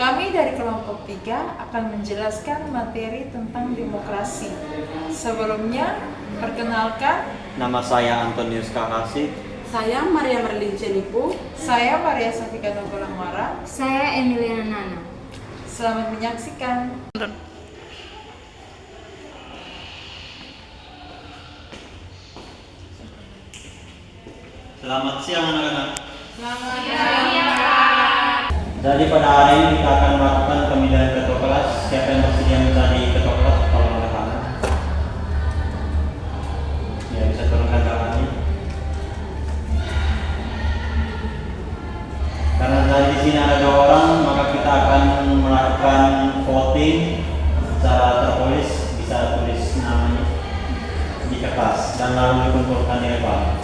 Kami dari kelompok 3 akan menjelaskan materi tentang demokrasi. Sebelumnya, perkenalkan, Nama saya Antonius Kakasi. Saya Maria Merlin Cenipu. saya Maria Safika Nogolangwara. Saya Emiliana Nana. Selamat menyaksikan. Selamat siang anak-anak. Jadi pada hari ini kita akan melakukan pemilihan ketua kelas. Siapa yang bersedia menjadi ketua kelas? Tolong angkat tangan. Ya, bisa turunkan tangannya. Karena dari di sini ada 2 orang, maka kita akan melakukan voting secara tertulis. Bisa tulis namanya di kertas dan lalu dikumpulkan di depan.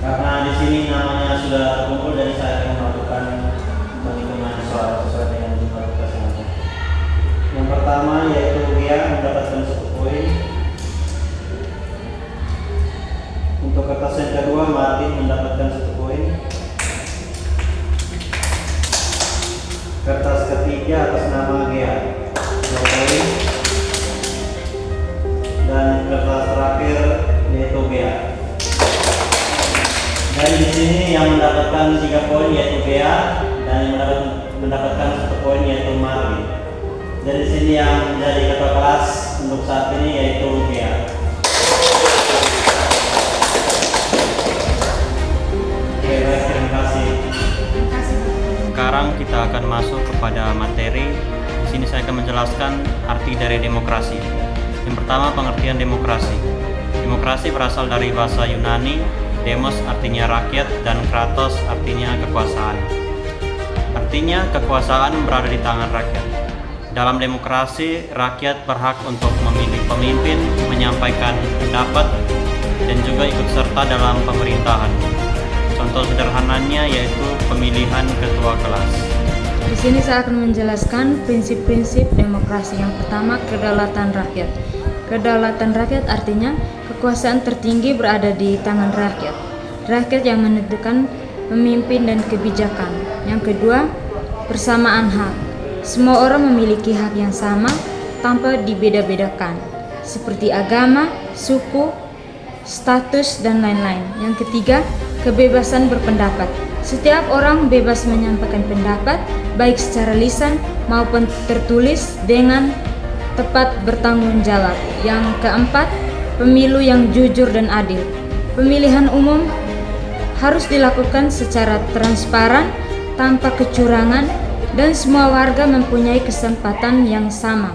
Karena di sini namanya sudah terkumpul, jadi saya akan melakukan penghitungan suara sesuai dengan jumlah tugas yang ada. Yang pertama yaitu Gia mendapatkan 1 poin. Untuk kertas yang kedua, Martin mendapatkan 1 poin. Kertas ketiga atas nama Gia 2 poin. Dan kertas terakhir yaitu Gia. Dari di sini yang mendapatkan 3 poin yaitu Bea, dan yang mendapatkan 1 poin yaitu Marvin. Dari sini yang menjadi ketua kelas untuk saat ini yaitu Bea. Oke, baik, terima kasih. Sekarang kita akan masuk kepada materi. Di sini saya akan menjelaskan arti dari demokrasi. Yang pertama, pengertian demokrasi. Demokrasi berasal dari bahasa Yunani. Demos artinya rakyat dan kratos artinya kekuasaan. Artinya kekuasaan berada di tangan rakyat. Dalam demokrasi, rakyat berhak untuk memilih pemimpin, menyampaikan pendapat, dan juga ikut serta dalam pemerintahan. Contoh sederhananya yaitu pemilihan ketua kelas. Di sini saya akan menjelaskan prinsip-prinsip demokrasi. Yang pertama, kedaulatan rakyat. Kedaulatan rakyat artinya kekuasaan tertinggi berada di tangan rakyat. Rakyat yang menentukan pemimpin dan kebijakan. Yang kedua, persamaan hak. Semua orang memiliki hak yang sama tanpa dibeda-bedakan, seperti agama, suku, status, dan lain-lain. Yang ketiga, kebebasan berpendapat. Setiap orang bebas menyampaikan pendapat, baik secara lisan maupun tertulis dengan tepat bertanggung jawab. Yang keempat, pemilu yang jujur dan adil. Pemilihan umum harus dilakukan secara transparan, tanpa kecurangan, dan semua warga mempunyai kesempatan yang sama.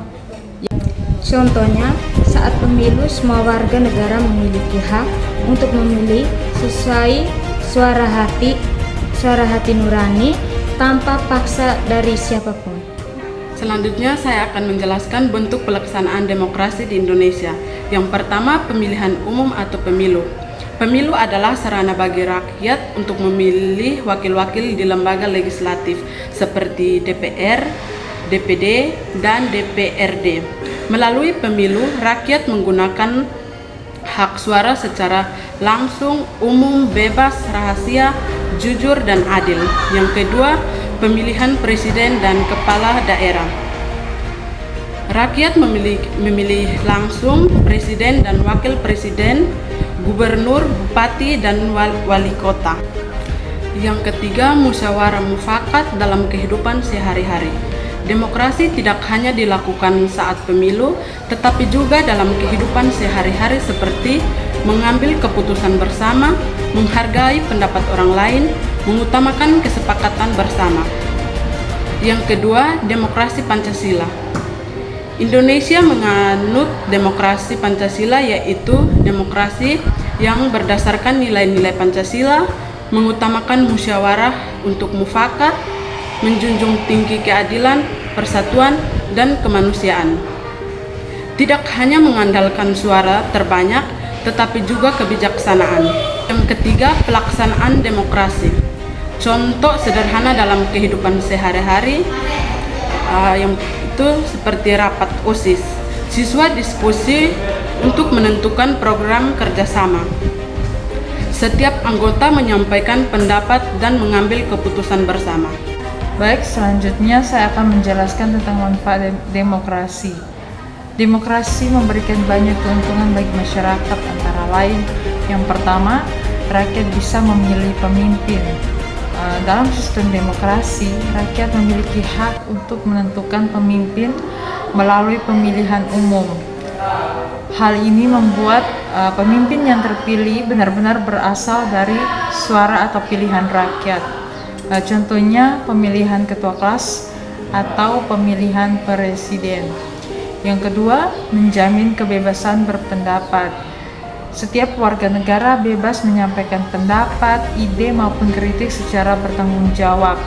Contohnya, saat pemilu semua warga negara memiliki hak untuk memilih sesuai suara hati nurani tanpa paksa dari siapapun. Selanjutnya saya akan menjelaskan bentuk pelaksanaan demokrasi di Indonesia. Yang pertama, pemilihan umum atau pemilu. Pemilu adalah sarana bagi rakyat untuk memilih wakil-wakil di lembaga legislatif seperti DPR, DPD, dan DPRD. Melalui pemilu, rakyat menggunakan hak suara secara langsung, umum, bebas, rahasia, jujur, dan adil. Yang kedua, pemilihan presiden dan kepala daerah. Rakyat memilih langsung presiden dan wakil presiden, gubernur, bupati, dan wali kota. Yang ketiga, musyawarah mufakat dalam kehidupan sehari-hari. Demokrasi tidak hanya dilakukan saat pemilu, tetapi juga dalam kehidupan sehari-hari seperti mengambil keputusan bersama, menghargai pendapat orang lain, mengutamakan kesepakatan bersama. Yang kedua, demokrasi Pancasila. Indonesia menganut demokrasi Pancasila, yaitu demokrasi yang berdasarkan nilai-nilai Pancasila, mengutamakan musyawarah untuk mufakat, menjunjung tinggi keadilan, persatuan, dan kemanusiaan. Tidak hanya mengandalkan suara terbanyak, tetapi juga kebijaksanaan. Yang ketiga, pelaksanaan demokrasi. Contoh sederhana dalam kehidupan sehari-hari yang itu seperti rapat OSIS. Siswa diskusi untuk menentukan program kerjasama. Setiap anggota menyampaikan pendapat dan mengambil keputusan bersama. Baik, selanjutnya saya akan menjelaskan tentang manfaat demokrasi. Demokrasi memberikan banyak keuntungan bagi masyarakat, antara lain yang pertama, rakyat bisa memilih pemimpin. Dalam sistem demokrasi, rakyat memiliki hak untuk menentukan pemimpin melalui pemilihan umum. Hal ini membuat pemimpin yang terpilih benar-benar berasal dari suara atau pilihan rakyat. Contohnya pemilihan ketua kelas atau pemilihan presiden. Yang kedua, menjamin kebebasan berpendapat. Setiap warga negara bebas menyampaikan pendapat, ide maupun kritik secara bertanggung jawab.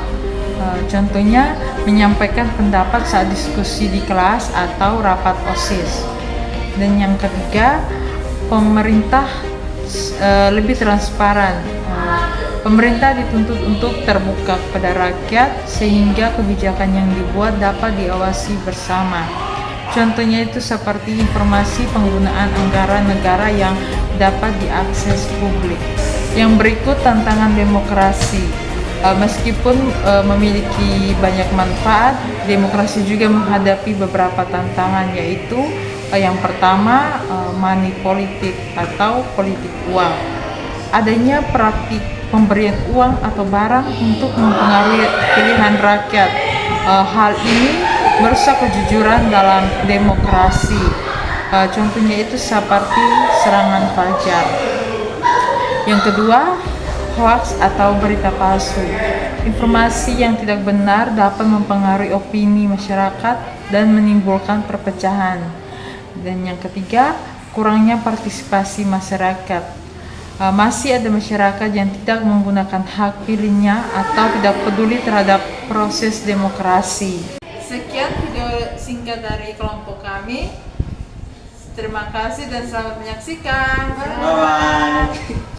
Contohnya, menyampaikan pendapat saat diskusi di kelas atau rapat OSIS. Dan yang ketiga, pemerintah lebih transparan. Pemerintah dituntut untuk terbuka kepada rakyat sehingga kebijakan yang dibuat dapat diawasi bersama. Contohnya itu seperti informasi penggunaan anggaran negara yang dapat diakses publik. Yang berikut tantangan demokrasi. Meskipun memiliki banyak manfaat, demokrasi juga menghadapi beberapa tantangan, yaitu yang pertama, money politik atau politik uang. Adanya praktik pemberian uang atau barang untuk mempengaruhi pilihan rakyat. Hal ini merusak kejujuran dalam demokrasi. Contohnya itu seperti serangan fajar. Yang kedua, hoaks atau berita palsu. Informasi yang tidak benar dapat mempengaruhi opini masyarakat dan menimbulkan perpecahan. Dan yang ketiga, kurangnya partisipasi masyarakat. Masih ada masyarakat yang tidak menggunakan hak pilihnya atau tidak peduli terhadap proses demokrasi. Sekian video singkat dari kelompok kami. Terima kasih dan selamat menyaksikan. Bye-bye.